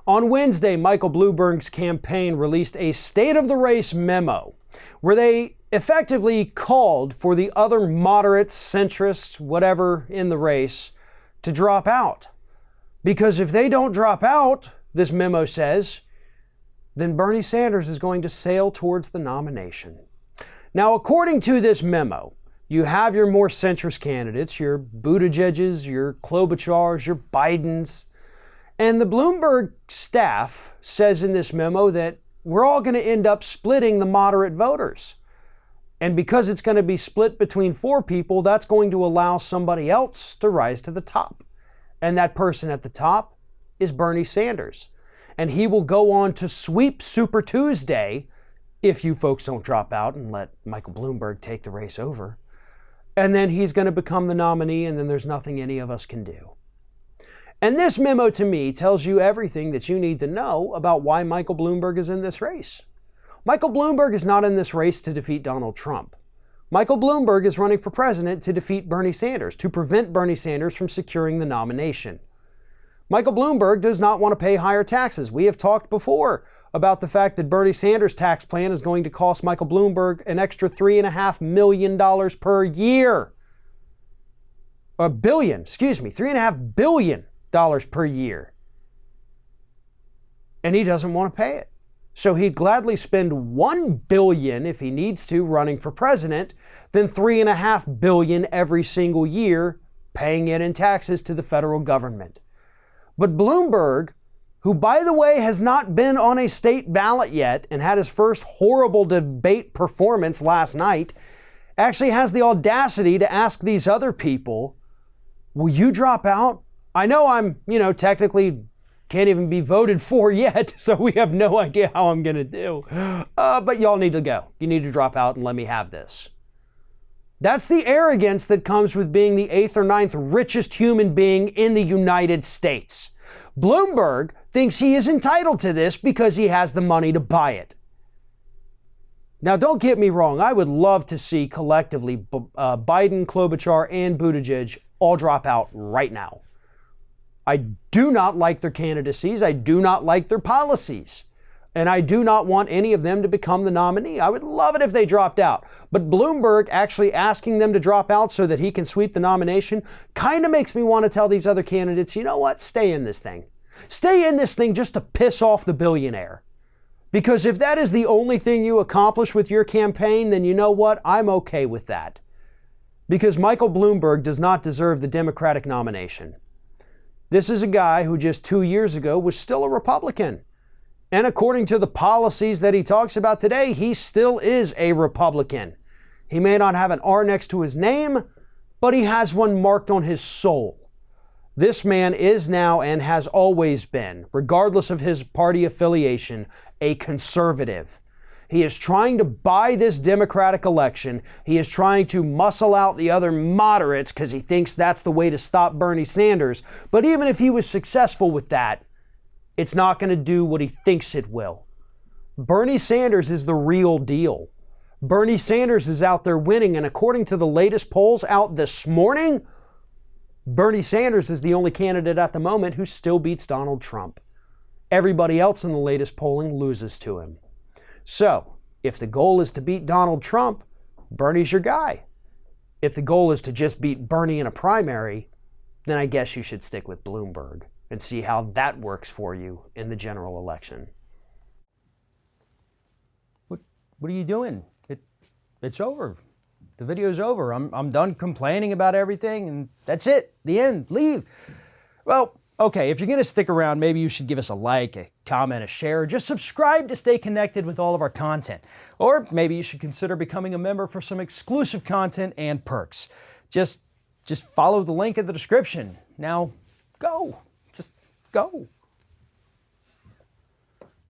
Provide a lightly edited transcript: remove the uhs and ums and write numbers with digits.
On Wednesday, Michael Bloomberg's campaign released a State of the Race memo where they effectively called for the other moderates, centrists, whatever in the race to drop out. Because if they don't drop out, this memo says, then Bernie Sanders is going to sail towards the nomination. Now, according to this memo, you have your more centrist candidates, your Buttigieg's, your Klobuchar's, your Biden's. And the Bloomberg staff says in this memo that we're all going to end up splitting the moderate voters. And because it's going to be split between 4 people, that's going to allow somebody else to rise to the top. And that person at the top is Bernie Sanders. And he will go on to sweep Super Tuesday if you folks don't drop out and let Michael Bloomberg take the race over. And then he's going to become the nominee, and then there's nothing any of us can do. And this memo to me tells you everything that you need to know about why Michael Bloomberg is in this race. Michael Bloomberg is not in this race to defeat Donald Trump. Michael Bloomberg is running for president to defeat Bernie Sanders, to prevent Bernie Sanders from securing the nomination. Michael Bloomberg does not want to pay higher taxes. We have talked before about the fact that Bernie Sanders' tax plan is going to cost Michael Bloomberg an extra $3.5 million per year. $3.5 billion per year. And he doesn't want to pay it. So he'd gladly spend $1 billion if he needs to running for president, than $3.5 billion every single year paying it in taxes to the federal government. But Bloomberg, who by the way has not been on a state ballot yet and had his first horrible debate performance last night, actually has the audacity to ask these other people, will you drop out? I know I'm, technically can't even be voted for yet, so we have no idea how I'm going to do. But y'all need to go. You need to drop out and let me have this. That's the arrogance that comes with being the 8th or 9th richest human being in the United States. Bloomberg thinks he is entitled to this because he has the money to buy it. Now, don't get me wrong. I would love to see collectively Biden, Klobuchar, and Buttigieg all drop out right now. I do not like their candidacies. I do not like their policies. And I do not want any of them to become the nominee. I would love it if they dropped out. But Bloomberg actually asking them to drop out so that he can sweep the nomination kind of makes me want to tell these other candidates, you know what? Stay in this thing. Stay in this thing just to piss off the billionaire. Because if that is the only thing you accomplish with your campaign, then you know what? I'm okay with that. Because Michael Bloomberg does not deserve the Democratic nomination. This is a guy who just 2 years ago was still a Republican. And according to the policies that he talks about today, he still is a Republican. He may not have an R next to his name, but he has one marked on his soul. This man is now and has always been, regardless of his party affiliation, a conservative. He is trying to buy this Democratic election. He is trying to muscle out the other moderates because he thinks that's the way to stop Bernie Sanders. But even if he was successful with that, it's not going to do what he thinks it will. Bernie Sanders is the real deal. Bernie Sanders is out there winning, and according to the latest polls out this morning, Bernie Sanders is the only candidate at the moment who still beats Donald Trump. Everybody else in the latest polling loses to him. So, if the goal is to beat Donald Trump, Bernie's your guy. If the goal is to just beat Bernie in a primary, then I guess you should stick with Bloomberg and see how that works for you in the general election. What are you doing? It's over. The video's over. I'm done complaining about everything, and that's it. The end. Leave. Well, okay, if you're going to stick around, maybe you should give us a like, a comment, a share, or just subscribe to stay connected with all of our content. Or maybe you should consider becoming a member for some exclusive content and perks. Just follow the link in the description. Now, go. Just go.